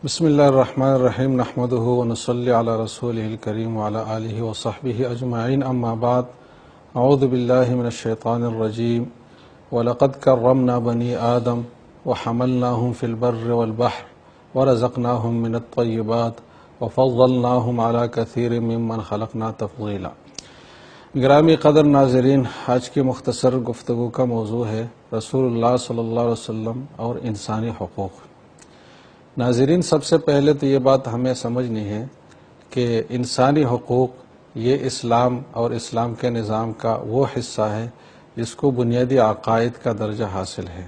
بسم اللہ الرحمن الرحیم نحمدہ ونصلی علی رسولہ الکریم وعلی آلہ وصحبہ اجمعین اما بعد اعوذ باللہ من الشیطان الرجیم وَلَقَدْ كَرَّمْنَا بَنِي آدَمَ وَحَمَلْنَاهُمْ فِي الْبَرِّ وَالْبَحْرِ وَرَزَقْنَاهُمْ مِنَ الطَّيِّبَاتِ وَفَضَّلْنَاهُمْ عَلَى كَثِيرٍ مِّمَّنْ خَلَقْنَا تَفْضِيلًا۔ گرامی قدر ناظرین، آج کی مختصر گفتگو کا موضوع ہے رسول اللہ صلی اللہ علیہ وسلم اور انسانی حقوق۔ ناظرین، سب سے پہلے تو یہ بات ہمیں سمجھنی ہے کہ انسانی حقوق یہ اسلام اور اسلام کے نظام کا وہ حصہ ہے جس کو بنیادی عقائد کا درجہ حاصل ہے۔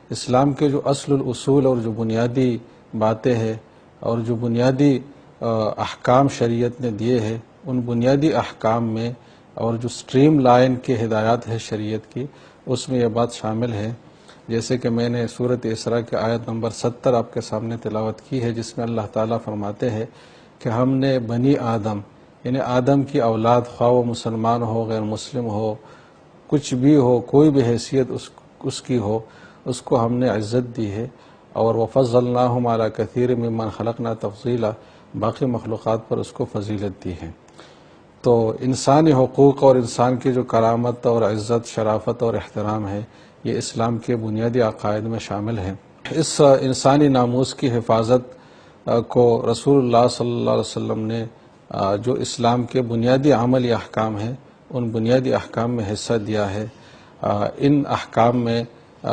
اسلام کے جو اصل الاصول اور جو بنیادی باتیں ہیں اور جو بنیادی احکام شریعت نے دیے ہیں، ان بنیادی احکام میں اور جو سٹریم لائن کی ہدایات ہے شریعت کی، اس میں یہ بات شامل ہے، جیسے کہ میں نے سورۃ اسراء کے آیت نمبر 70 آپ کے سامنے تلاوت کی ہے، جس میں اللہ تعالیٰ فرماتے ہیں کہ ہم نے بنی آدم، یعنی آدم کی اولاد، خواہ وہ مسلمان ہو، غیر مسلم ہو، کچھ بھی ہو، کوئی بھی حیثیت اس کی ہو، اس کو ہم نے عزت دی ہے، اور وَفَضَّلْنَاهُمْ عَلَى كَثِيرٍ مِّمَّنْ خَلَقْنَا تَفْضِيلًا، باقی مخلوقات پر اس کو فضیلت دی ہے۔ تو انسانی حقوق اور انسان کی جو کرامت اور عزت، شرافت اور احترام ہے، یہ اسلام کے بنیادی عقائد میں شامل ہے۔ اس انسانی ناموس کی حفاظت کو رسول اللہ صلی اللہ علیہ وسلم نے جو اسلام کے بنیادی عملی احکام ہیں، ان بنیادی احکام میں حصہ دیا ہے۔ ان احکام میں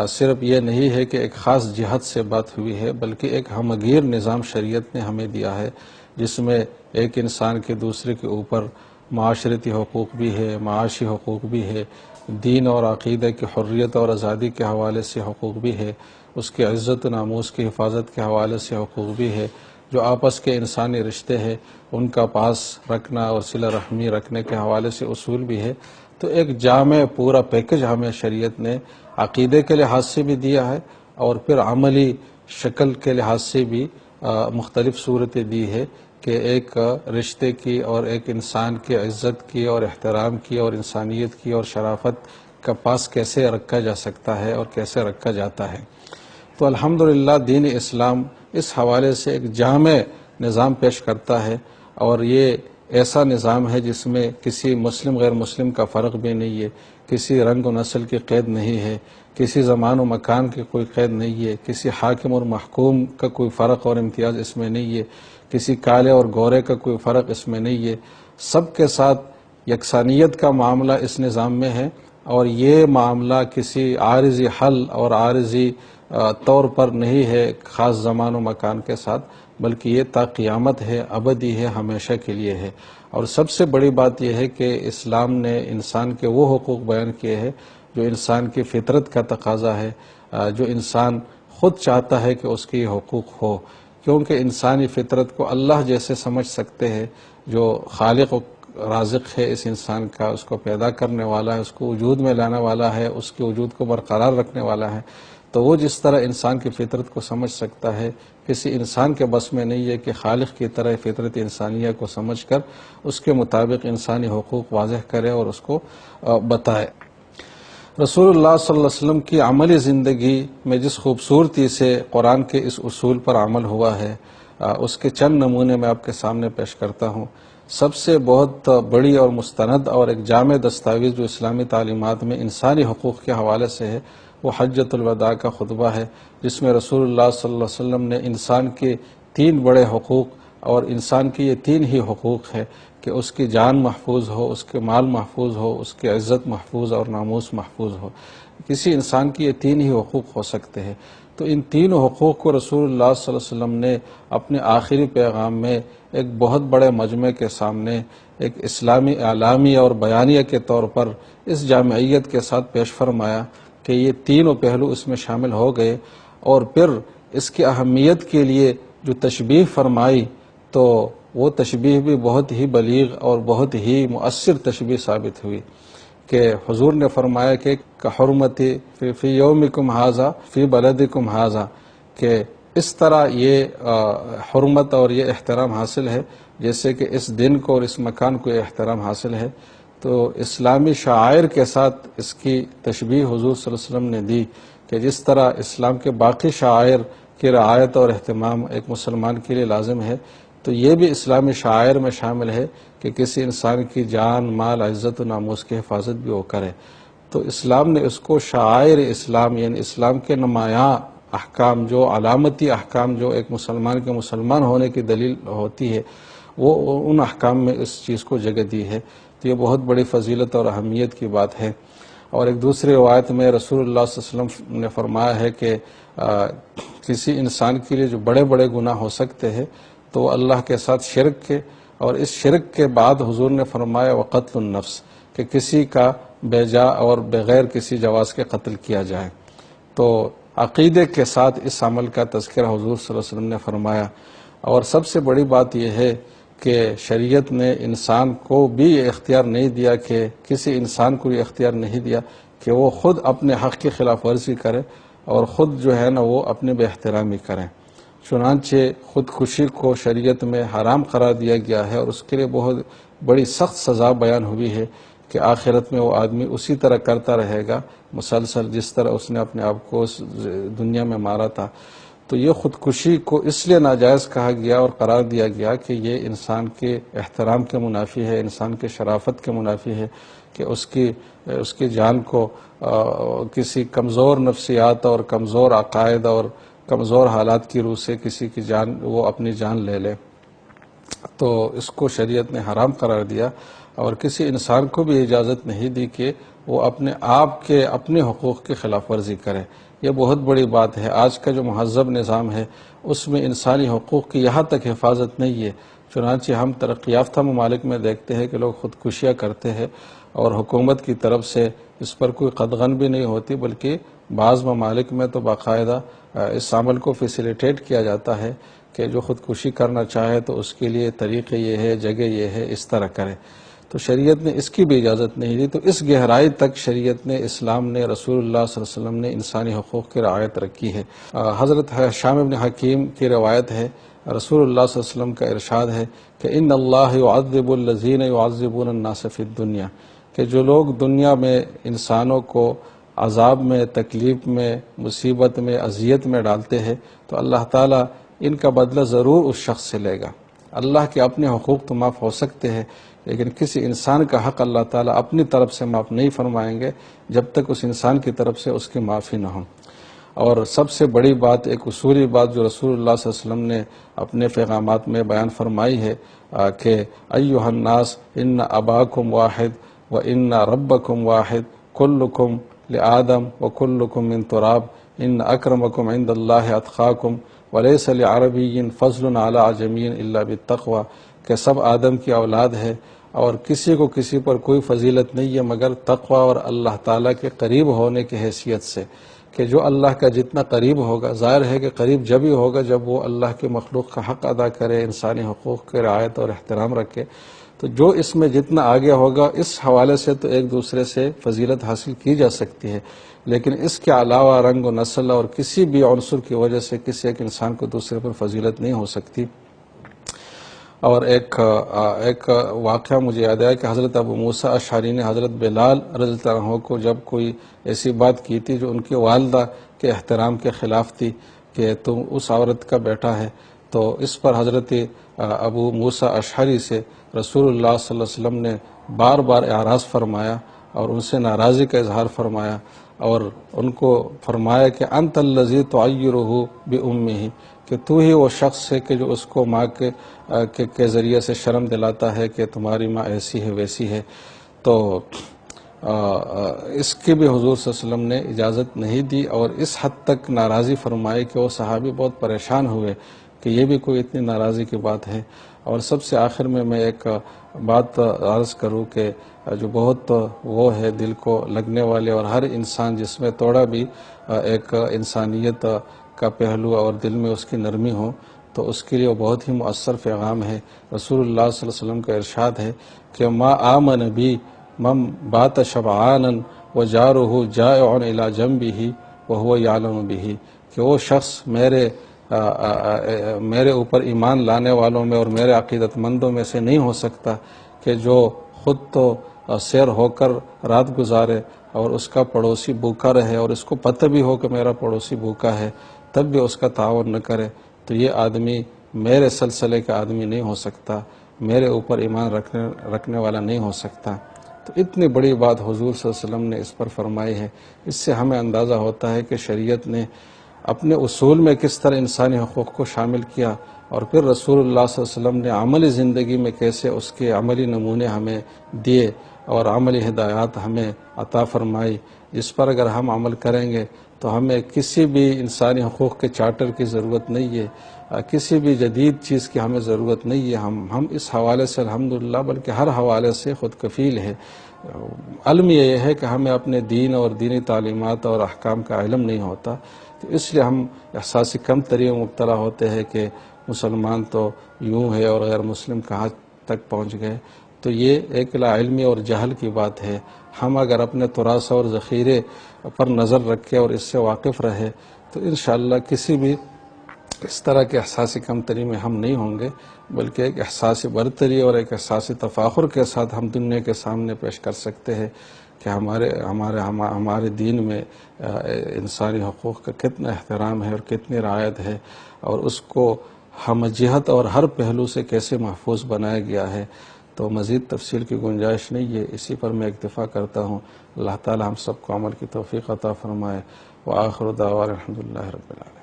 صرف یہ نہیں ہے کہ ایک خاص جہت سے بات ہوئی ہے، بلکہ ایک ہمگیر نظام شریعت نے ہمیں دیا ہے، جس میں ایک انسان کے دوسرے کے اوپر معاشرتی حقوق بھی ہے، معاشی حقوق بھی ہے، دین اور عقیدہ کی حریت اور آزادی کے حوالے سے حقوق بھی ہے، اس کے عزت و ناموس کی حفاظت کے حوالے سے حقوق بھی ہے، جو آپس کے انسانی رشتے ہیں ان کا پاس رکھنا اور صلہ رحمی رکھنے کے حوالے سے اصول بھی ہے۔ تو ایک جامع پورا پیکج ہمیں شریعت نے عقیدے کے لحاظ سے بھی دیا ہے، اور پھر عملی شکل کے لحاظ سے بھی مختلف صورتیں دی ہے کہ ایک رشتے کی اور ایک انسان کی عزت کی اور احترام کی اور انسانیت کی اور شرافت کا پاس کیسے رکھا جا سکتا ہے اور کیسے رکھا جاتا ہے۔ تو الحمدللہ دین اسلام اس حوالے سے ایک جامع نظام پیش کرتا ہے، اور یہ ایسا نظام ہے جس میں کسی مسلم غیر مسلم کا فرق بھی نہیں ہے، کسی رنگ و نسل کی قید نہیں ہے، کسی زمان و مکان کی کوئی قید نہیں ہے، کسی حاکم اور محکوم کا کوئی فرق اور امتیاز اس میں نہیں ہے، کسی کالے اور گورے کا کوئی فرق اس میں نہیں ہے۔ سب کے ساتھ یکسانیت کا معاملہ اس نظام میں ہے، اور یہ معاملہ کسی عارضی حل اور عارضی طور پر نہیں ہے خاص زمان و مکان کے ساتھ، بلکہ یہ تا قیامت ہے، ابدی ہے، ہمیشہ کے لیے ہے۔ اور سب سے بڑی بات یہ ہے کہ اسلام نے انسان کے وہ حقوق بیان کیے ہیں جو انسان کی فطرت کا تقاضا ہے، جو انسان خود چاہتا ہے کہ اس کی یہ حقوق ہو، کیونکہ انسانی فطرت کو اللہ جیسے سمجھ سکتے ہیں، جو خالق و رازق ہے اس انسان کا، اس کو پیدا کرنے والا ہے، اس کو وجود میں لانے والا ہے، اس کے وجود کو برقرار رکھنے والا ہے، تو وہ جس طرح انسان کی فطرت کو سمجھ سکتا ہے، کسی انسان کے بس میں نہیں ہے کہ خالق کی طرح فطرت انسانیہ کو سمجھ کر اس کے مطابق انسانی حقوق واضح کرے اور اس کو بتائے۔ رسول اللہ صلی اللہ علیہ وسلم کی عملی زندگی میں جس خوبصورتی سے قرآن کے اس اصول پر عمل ہوا ہے، اس کے چند نمونے میں آپ کے سامنے پیش کرتا ہوں۔ سب سے بہت بڑی اور مستند اور ایک جامع دستاویز جو اسلامی تعلیمات میں انسانی حقوق کے حوالے سے ہے، وہ حجۃ الوداع کا خطبہ ہے، جس میں رسول اللہ صلی اللہ علیہ وسلم نے انسان کے 3 بڑے حقوق، اور انسان کی یہ 3 ہی حقوق ہے کہ اس کی جان محفوظ ہو، اس کے مال محفوظ ہو، اس کی عزت محفوظ اور ناموس محفوظ ہو۔ کسی انسان کی یہ 3 ہی حقوق ہو سکتے ہیں۔ تو ان 3 حقوق کو رسول اللہ صلی اللہ علیہ وسلم نے اپنے آخری پیغام میں ایک بہت بڑے مجمع کے سامنے ایک اسلامی اعلامیہ اور بیانیہ کے طور پر اس جامعیت کے ساتھ پیش فرمایا کہ یہ 3 پہلو اس میں شامل ہو گئے، اور پھر اس کی اہمیت کے لیے جو تشبیہ فرمائی، تو وہ تشبیہ بھی بہت ہی بلیغ اور بہت ہی مؤثر تشبیہ ثابت ہوئی، کہ حضور نے فرمایا کہ کحرمتی فی یومکم ھذا فی بلدکم ھذا، کہ اس طرح یہ حرمت اور یہ احترام حاصل ہے جیسے کہ اس دن کو اور اس مکان کو یہ احترام حاصل ہے۔ تو اسلامی شعائر کے ساتھ اس کی تشبیہ حضور صلی اللہ علیہ وسلم نے دی کہ جس طرح اسلام کے باقی شعائر کی رعایت اور اہتمام ایک مسلمان کے لیے لازم ہے، تو یہ بھی اسلامی شعائر میں شامل ہے کہ کسی انسان کی جان، مال، عزت و ناموس کی حفاظت بھی وہ کرے۔ تو اسلام نے اس کو شعائر اسلام، یعنی اسلام کے نمایاں احکام، جو علامتی احکام جو ایک مسلمان کے مسلمان ہونے کی دلیل ہوتی ہے، وہ ان احکام میں اس چیز کو جگہ دی ہے۔ تو یہ بہت بڑی فضیلت اور اہمیت کی بات ہے۔ اور ایک دوسری روایت میں رسول اللہ صلی اللہ علیہ وسلم نے فرمایا ہے کہ کسی انسان کے لیے جو بڑے بڑے گناہ ہو سکتے ہیں تو اللہ کے ساتھ شرک کے، اور اس شرک کے بعد حضور نے فرمایا وقتل النفس، کہ کسی کا بے جا اور بغیر کسی جواز کے قتل کیا جائے۔ تو عقیدے کے ساتھ اس عمل کا تذکرہ حضور صلی اللہ علیہ وسلم نے فرمایا۔ اور سب سے بڑی بات یہ ہے کہ شریعت نے انسان کو بھی یہ اختیار نہیں دیا، کہ کسی انسان کو یہ اختیار نہیں دیا کہ وہ خود اپنے حق کی خلاف ورزی کرے اور خود جو ہے نا وہ اپنی بے احترامی کریں۔ چنانچہ خودکشی کو شریعت میں حرام قرار دیا گیا ہے، اور اس کے لیے بہت بڑی سخت سزا بیان ہوئی ہے کہ آخرت میں وہ آدمی اسی طرح کرتا رہے گا مسلسل جس طرح اس نے اپنے آپ کو اس دنیا میں مارا تھا۔ تو یہ خودکشی کو اس لیے ناجائز کہا گیا اور قرار دیا گیا کہ یہ انسان کے احترام کے منافی ہے، انسان کے شرافت کے منافی ہے کہ اس کی جان کو کسی کمزور نفسیات اور کمزور عقائد اور کمزور حالات کی روح سے کسی کی جان، وہ اپنی جان لے لے۔ تو اس کو شریعت نے حرام قرار دیا، اور کسی انسان کو بھی اجازت نہیں دی کہ وہ اپنے آپ کے اپنے حقوق کی خلاف ورزی کرے۔ یہ بہت بڑی بات ہے۔ آج کا جو مہذب نظام ہے اس میں انسانی حقوق کی یہاں تک حفاظت نہیں ہے، چنانچہ ہم ترقی یافتہ ممالک میں دیکھتے ہیں کہ لوگ خودکشیاں کرتے ہیں اور حکومت کی طرف سے اس پر کوئی قدغن بھی نہیں ہوتی، بلکہ بعض ممالک میں تو باقاعدہ اس عمل کو فیسیلیٹیٹ کیا جاتا ہے کہ جو خودکشی کرنا چاہے تو اس کے لیے طریقے یہ ہے، جگہ یہ ہے، اس طرح کرے۔ تو شریعت نے اس کی بھی اجازت نہیں دی۔ تو اس گہرائی تک شریعت نے، اسلام نے، رسول اللہ صلی اللہ علیہ وسلم نے انسانی حقوق کی رعایت رکھی ہے۔ حضرت ہشام ابن حکیم کی روایت ہے، رسول اللہ صلی اللہ علیہ وسلم کا ارشاد ہے کہ ان اللہ یعذب الذین یعذبون الناس فی الدنیا، کہ جو لوگ دنیا میں انسانوں کو عذاب میں، تکلیف میں، مصیبت میں، اذیت میں ڈالتے ہیں تو اللہ تعالیٰ ان کا بدلہ ضرور اس شخص سے لے گا۔ اللہ کے اپنے حقوق تو معاف ہو سکتے ہیں، لیکن کسی انسان کا حق اللہ تعالیٰ اپنی طرف سے معاف نہیں فرمائیں گے جب تک اس انسان کی طرف سے اس کی معافی نہ ہو۔ اور سب سے بڑی بات، ایک اصولی بات جو رسول اللہ صلی اللہ علیہ وسلم نے اپنے پیغامات میں بیان فرمائی ہے کہ ایھا الناس ان اباکم واحد و ان ربکم واحد کلکم لآدم وکلکم من تراب ان اکرمکم عند اللہ اتقاکم ولیس لعربی فضل علی عجمی الا بالتقوی، کہ سب آدم کی اولاد ہے اور کسی کو کسی پر کوئی فضیلت نہیں ہے مگر تقوی اور اللہ تعالیٰ کے قریب ہونے کی حیثیت سے، کہ جو اللہ کا جتنا قریب ہوگا، ظاہر ہے کہ قریب جب ہی ہوگا جب وہ اللہ کے مخلوق کا حق ادا کرے، انسانی حقوق کی رعایت اور احترام رکھے۔ تو جو اس میں جتنا آگے ہوگا، اس حوالے سے تو ایک دوسرے سے فضیلت حاصل کی جا سکتی ہے، لیکن اس کے علاوہ رنگ و نسل اور کسی بھی عنصر کی وجہ سے کسی ایک انسان کو دوسرے پر فضیلت نہیں ہو سکتی۔ اور ایک واقعہ مجھے یاد آیا کہ حضرت ابو موسیٰ اشعری نے حضرت بلال رضی اللہ عنہ کو جب کوئی ایسی بات کی تھی جو ان کی والدہ کے احترام کے خلاف تھی کہ تم اس عورت کا بیٹا ہے، تو اس پر حضرت ابو موسیٰ اشعری سے رسول اللہ صلی اللہ علیہ وسلم نے بار بار اعراض فرمایا اور ان سے ناراضی کا اظہار فرمایا، اور ان کو فرمایا کہ انت الذی تعیرہ بامہ، کہ تو ہی وہ شخص ہے کہ جو اس کو ماں کے ذریعے سے شرم دلاتا ہے کہ تمہاری ماں ایسی ہے ویسی ہے۔ تو اس کی بھی حضور صلی اللہ علیہ وسلم نے اجازت نہیں دی، اور اس حد تک ناراضی فرمائی کہ وہ صحابی بہت پریشان ہوئے کہ یہ بھی کوئی اتنی ناراضی کی بات ہے۔ اور سب سے آخر میں ایک بات عرض کروں کہ جو بہت وہ ہے دل کو لگنے والے، اور ہر انسان جس میں تھوڑا بھی ایک انسانیت کا پہلو اور دل میں اس کی نرمی ہو تو اس کے لیے وہ بہت ہی مؤثر پیغام ہے۔ رسول اللہ صلی اللہ علیہ وسلم کا ارشاد ہے کہ ما آمن بی من بات شبعانا وجارہ جائع الی جنبہ وہو یعلم بہ، کہ وہ شخص میرے اوپر ایمان لانے والوں میں اور میرے عقیدت مندوں میں سے نہیں ہو سکتا کہ جو خود تو سیر ہو کر رات گزارے اور اس کا پڑوسی بھوکا رہے، اور اس کو پتہ بھی ہو کہ میرا پڑوسی بھوکا ہے، تب بھی اس کا تعاون نہ کرے تو یہ آدمی میرے سلسلے کا آدمی نہیں ہو سکتا، میرے اوپر ایمان رکھنے والا نہیں ہو سکتا۔ تو اتنی بڑی بات حضور صلی اللہ علیہ وسلم نے اس پر فرمائی ہے۔ اس سے ہمیں اندازہ ہوتا ہے کہ شریعت نے اپنے اصول میں کس طرح انسانی حقوق کو شامل کیا، اور پھر رسول اللہ صلی اللہ علیہ وسلم نے عملی زندگی میں کیسے اس کے عملی نمونے ہمیں دیے اور عملی ہدایات ہمیں عطا فرمائی، جس پر اگر ہم عمل کریں گے تو ہمیں کسی بھی انسانی حقوق کے چارٹر کی ضرورت نہیں ہے، کسی بھی جدید چیز کی ہمیں ضرورت نہیں ہے۔ ہم اس حوالے سے الحمدللہ بلکہ ہر حوالے سے خود کفیل ہے۔ علم یہ ہے کہ ہمیں اپنے دین اور دینی تعلیمات اور احکام کا علم نہیں ہوتا، تو اس لیے ہم احساسی کم تری میں مبتلا ہوتے ہیں کہ مسلمان تو یوں ہے اور غیر مسلم کہاں تک پہنچ گئے۔ تو یہ ایک لا علمی اور جہل کی بات ہے۔ ہم اگر اپنے تراث اور ذخیرے پر نظر رکھے اور اس سے واقف رہے تو انشاءاللہ کسی بھی اس طرح کے احساسی کم تری میں ہم نہیں ہوں گے، بلکہ ایک احساسی برتری اور ایک احساسی تفاخر کے ساتھ ہم دنیا کے سامنے پیش کر سکتے ہیں کہ ہمارے دین میں انسانی حقوق کا کتنا احترام ہے اور کتنی رعایت ہے، اور اس کو ہم جہت اور ہر پہلو سے کیسے محفوظ بنایا گیا ہے۔ تو مزید تفصیل کی گنجائش نہیں ہے، اسی پر میں اکتفا کرتا ہوں۔ اللہ تعالی ہم سب کو عمل کی توفیق عطا فرمائے۔ وآخر دعوانا الحمدللہ رب العالمین۔